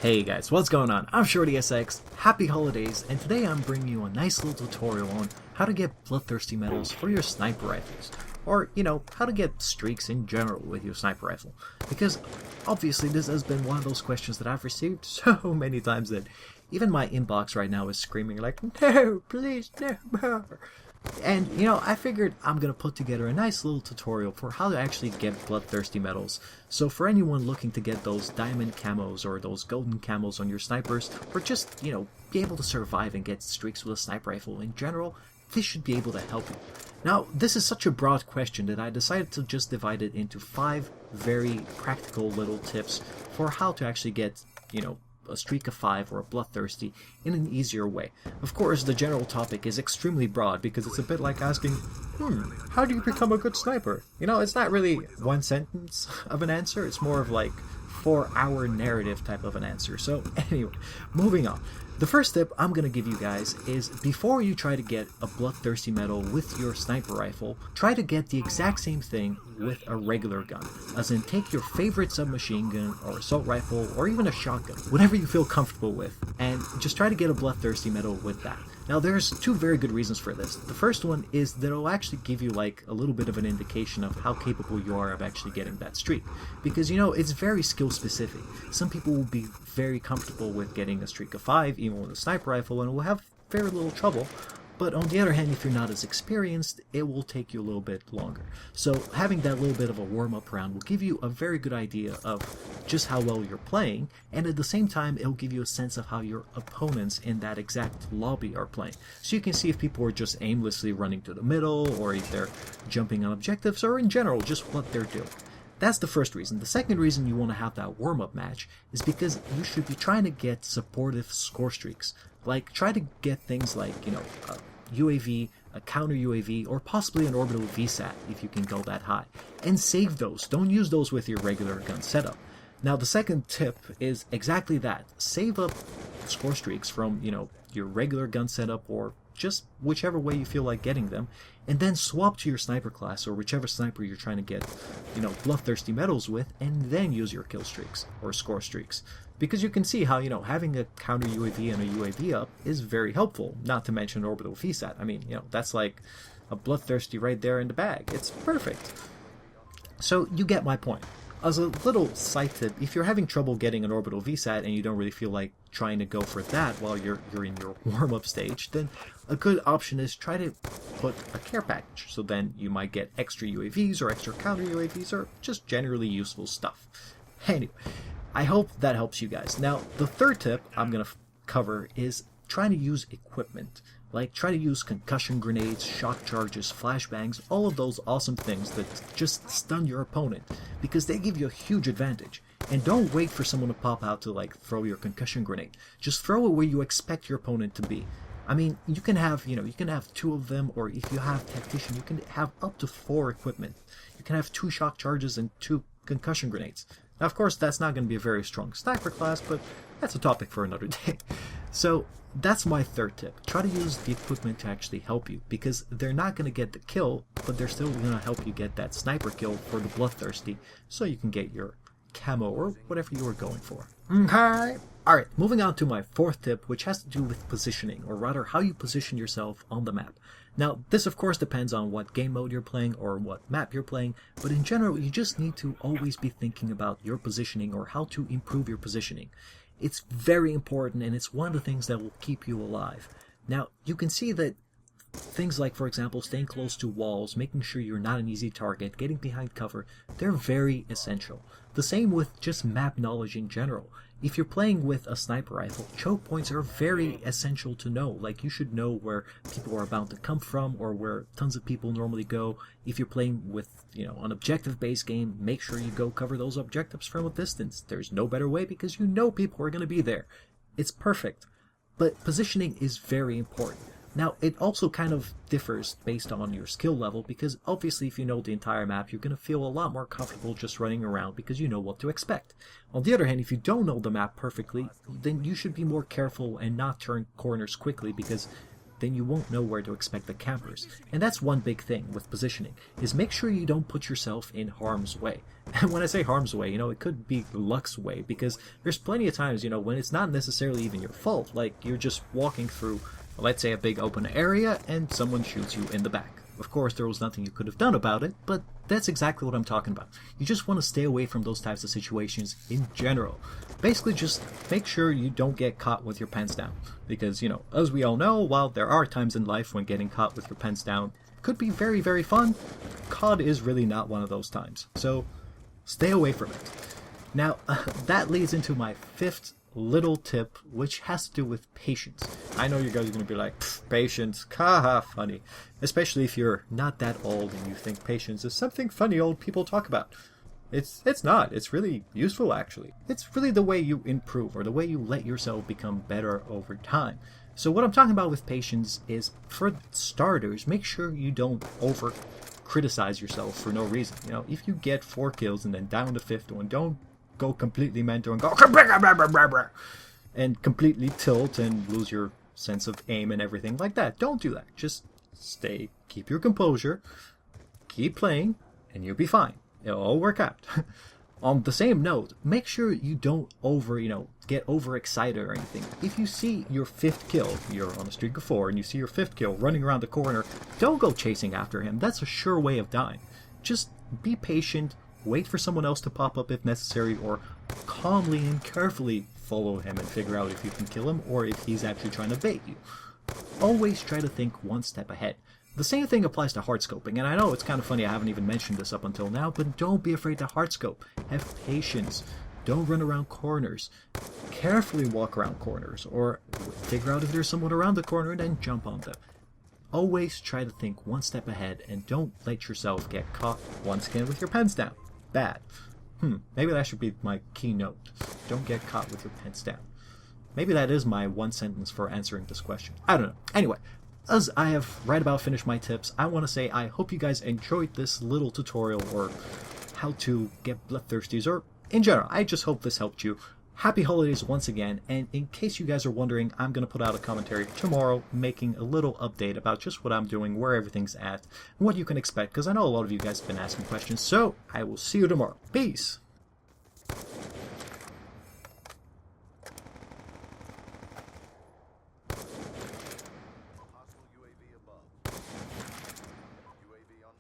Hey guys, what's going on? I'm ShortySX, happy holidays, and today I'm bringing you a nice little tutorial on how to get bloodthirsty medals for your sniper rifles. Or, how to get streaks in general with your sniper rifle. Because, obviously, this has been one of those questions that I've received so many times that even my inbox right now is screaming like, no, please, no more. And, I figured I'm going to put together a nice little tutorial for how to actually get bloodthirsty medals. So for anyone looking to get those diamond camos or those golden camos on your snipers, or just, be able to survive and get streaks with a sniper rifle in general, this should be able to help you. Now, this is such a broad question that I decided to just divide it into 5 very practical little tips for how to actually get, a streak of 5 or a bloodthirsty in an easier way. Of course, the general topic is extremely broad because it's a bit like asking, how do you become a good sniper? It's not really one sentence of an answer, it's more of like 4-hour narrative type of an answer. So anyway, moving on. The first tip I'm going to give you guys is before you try to get a bloodthirsty medal with your sniper rifle, try to get the exact same thing with a regular gun. As in, take your favorite submachine gun or assault rifle or even a shotgun, whatever you feel comfortable with, and just try to get a bloodthirsty medal with that. Now there's 2 very good reasons for this. The first one is that it'll actually give you like a little bit of an indication of how capable you are of actually getting that streak. Because it's very skill specific. Some people will be very comfortable with getting a streak of 5 even with a sniper rifle and will have very little trouble. But on the other hand, if you're not as experienced, it will take you a little bit longer. So having that little bit of a warm-up round will give you a very good idea of just how well you're playing, and at the same time, it'll give you a sense of how your opponents in that exact lobby are playing. So you can see if people are just aimlessly running to the middle, or if they're jumping on objectives, or in general, just what they're doing. That's the first reason. The second reason you want to have that warm-up match is because you should be trying to get supportive score streaks. Like, try to get things like, a UAV, a counter UAV, or possibly an orbital VSAT if you can go that high. And save those. Don't use those with your regular gun setup. Now, the second tip is exactly that. Save up score streaks from, your regular gun setup or just whichever way you feel like getting them, and then swap to your sniper class or whichever sniper you're trying to get, bloodthirsty medals with, and then use your kill streaks or score streaks. Because you can see how, having a counter UAV and a UAV up is very helpful, not to mention orbital VSAT. I mean, that's like a bloodthirsty right there in the bag. It's perfect. So you get my point. As a little side tip, if you're having trouble getting an orbital VSAT and you don't really feel like trying to go for that while you're in your warm-up stage, then a good option is try to put a care package. So then you might get extra UAVs or extra counter UAVs or just generally useful stuff. Anyway, I hope that helps you guys. Now, the third tip I'm going to cover is trying to use equipment. Like, try to use concussion grenades, shock charges, flashbangs, all of those awesome things that just stun your opponent, because they give you a huge advantage. And don't wait for someone to pop out to, like, throw your concussion grenade. Just throw it where you expect your opponent to be. I mean, you can have, you can have 2 of them, or if you have tactician, you can have up to 4 equipment. You can have 2 shock charges and 2 concussion grenades. Now, of course, that's not going to be a very strong sniper class, but that's a topic for another day. So, that's my third tip. Try to use the equipment to actually help you, because they're not going to get the kill, but they're still going to help you get that sniper kill for the bloodthirsty, so you can get your camo or whatever you were going for. Okay. Alright, moving on to my 4th tip, which has to do with positioning, or rather how you position yourself on the map. Now, this of course depends on what game mode you're playing or what map you're playing, but in general, you just need to always be thinking about your positioning or how to improve your positioning. It's very important, and it's one of the things that will keep you alive. Now, you can see that things like, for example, staying close to walls, making sure you're not an easy target, getting behind cover, they're very essential. The same with just map knowledge in general. If you're playing with a sniper rifle, choke points are very essential to know. Like, you should know where people are about to come from or where tons of people normally go. If you're playing with, an objective-based game, make sure you go cover those objectives from a distance. There's no better way because people are going to be there. It's perfect. But positioning is very important. Now, it also kind of differs based on your skill level, because obviously if you know the entire map, you're going to feel a lot more comfortable just running around because you know what to expect. On the other hand, if you don't know the map perfectly, then you should be more careful and not turn corners quickly, because then you won't know where to expect the campers. And that's one big thing with positioning, is make sure you don't put yourself in harm's way. And when I say harm's way, it could be luck's way, because there's plenty of times, when it's not necessarily even your fault. Like, you're just walking through, let's say, a big open area, and someone shoots you in the back. Of course, there was nothing you could have done about it, but that's exactly what I'm talking about. You just want to stay away from those types of situations in general. Basically, just make sure you don't get caught with your pants down. Because, as we all know, while there are times in life when getting caught with your pants down could be very, very fun, COD is really not one of those times. So, stay away from it. Now, that leads into my fifth little tip, which has to do with patience. I know you guys are going to be like, patience, haha, funny. Especially if you're not that old and you think patience is something funny old people talk about. It's not. It's really useful, actually. It's really the way you improve, or the way you let yourself become better over time. So what I'm talking about with patience is, for starters, make sure you don't over criticize yourself for no reason. If you get 4 kills and then down the 5th one, don't go completely mental and go and completely tilt and lose your sense of aim and everything like that. Don't do that. Just keep your composure, keep playing, and you'll be fine. It'll all work out. On the same note, make sure you don't get overexcited or anything. If you see your 5th kill, you're on a streak of 4, and you see your 5th kill running around the corner, don't go chasing after him. That's a sure way of dying. Just be patient, wait for someone else to pop up if necessary, or calmly and carefully follow him and figure out if you can kill him or if he's actually trying to bait you. Always try to think one step ahead. The same thing applies to hard scoping, and I know it's kind of funny I haven't even mentioned this up until now, but don't be afraid to hard scope. Have patience. Don't run around corners. Carefully walk around corners, or figure out if there's someone around the corner and then jump on them. Always try to think one step ahead, and don't let yourself get caught once again with your pants down. Bad. Maybe that should be my keynote. Don't get caught with your pants down. Maybe that is my one sentence for answering this question. I don't know. Anyway, as I have right about finished my tips, I want to say I hope you guys enjoyed this little tutorial, or how to get bloodthirsties, or in general, I just hope this helped you. Happy holidays once again, and in case you guys are wondering, I'm going to put out a commentary tomorrow making a little update about just what I'm doing, where everything's at, and what you can expect, because I know a lot of you guys have been asking questions, so I will see you tomorrow. Peace!